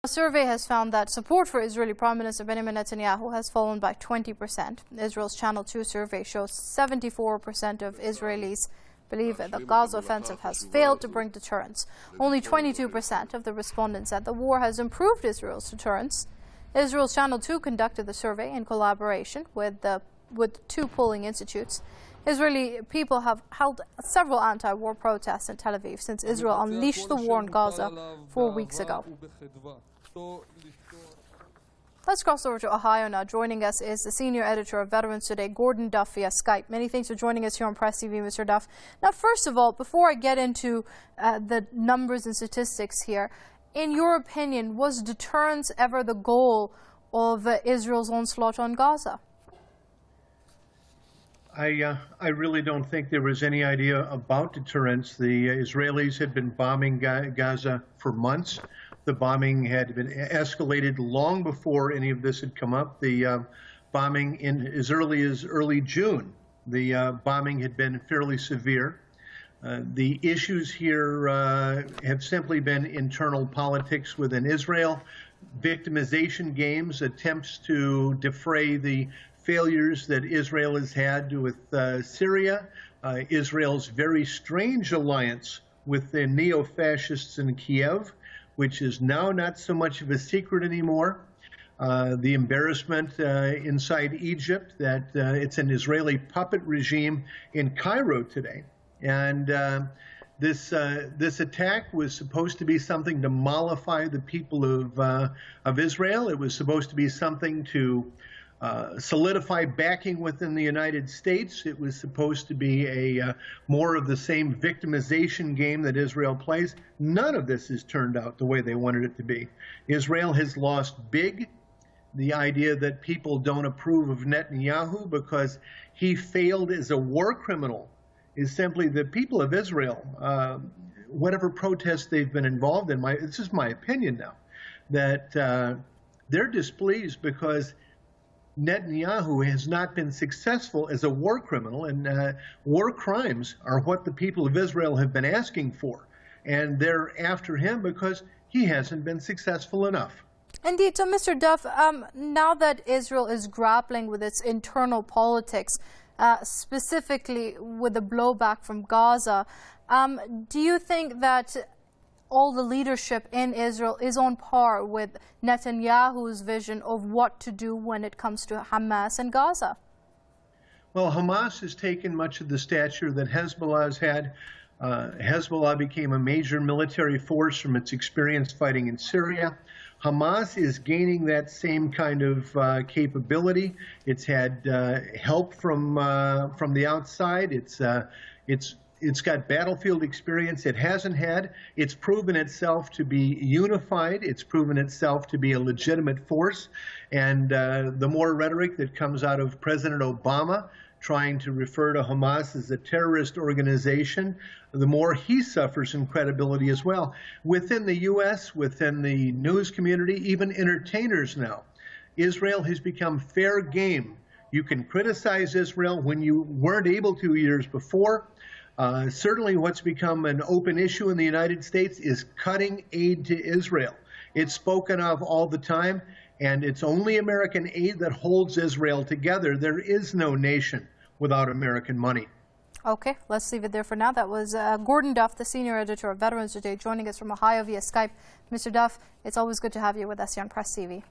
A survey has found that support for Israeli Prime Minister Benjamin Netanyahu has fallen by 20%. Israel's Channel 2 survey shows 74% of Israelis believe that the Gaza offensive has failed to bring deterrence. Only 22% of the respondents said the war has improved Israel's deterrence. Israel's Channel 2 conducted the survey in collaboration with two polling institutes. Israeli people have held several anti-war protests in Tel Aviv since Israel unleashed the war in Gaza 4 weeks ago. Let's cross over to Ohio now. Joining us is the senior editor of Veterans Today, Gordon Duff, via Skype. Many thanks for joining us here on Press TV, Mr. Duff. Now, first of all, before I get into the numbers and statistics here, in your opinion, was deterrence ever the goal of Israel's onslaught on Gaza? I really don't think there was any idea about deterrence. The Israelis had been bombing Gaza for months. The bombing had been escalated long before any of this had come up. The bombing in as early as early June, the bombing had been fairly severe. The issues here have simply been internal politics within Israel, victimization games, attempts to defray the failures that Israel has had with Syria, Israel's very strange alliance with the neo-fascists in Kiev, which is now not so much of a secret anymore. The embarrassment inside Egypt that it's an Israeli puppet regime in Cairo today. And this attack was supposed to be something to mollify the people of Israel. It was supposed to be something to solidify backing within the United States. It was supposed to be a more of the same victimization game that Israel plays. None of this has turned out the way they wanted it to be. Israel has lost big. The idea that people don't approve of Netanyahu because he failed as a war criminal is simply the people of Israel, whatever protests they've been involved in, this is my opinion now, that they're displeased because Netanyahu has not been successful as a war criminal, and war crimes are what the people of Israel have been asking for. And they're after him because he hasn't been successful enough. Indeed. So, Mr. Duff, now that Israel is grappling with its internal politics, specifically with the blowback from Gaza, do you think that all the leadership in Israel is on par with Netanyahu's vision of what to do when it comes to Hamas and Gaza? Well, Hamas has taken much of the stature that Hezbollah's had. Hezbollah became a major military force from its experience fighting in Syria. Hamas is gaining that same kind of capability. It's had help from the outside. It's got battlefield experience it hasn't had. It's proven itself to be unified. It's proven itself to be a legitimate force. And the more rhetoric that comes out of President Obama trying to refer to Hamas as a terrorist organization, the more he suffers in credibility as well. Within the U.S., within the news community, even entertainers now, Israel has become fair game. You can criticize Israel when you weren't able to years before. Certainly what's become an open issue in the United States is cutting aid to Israel. It's spoken of all the time, and it's only American aid that holds Israel together. There is no nation without American money. Okay, let's leave it there for now. That was Gordon Duff, the senior editor of Veterans Today, joining us from Ohio via Skype. Mr. Duff, it's always good to have you with us here on Press TV.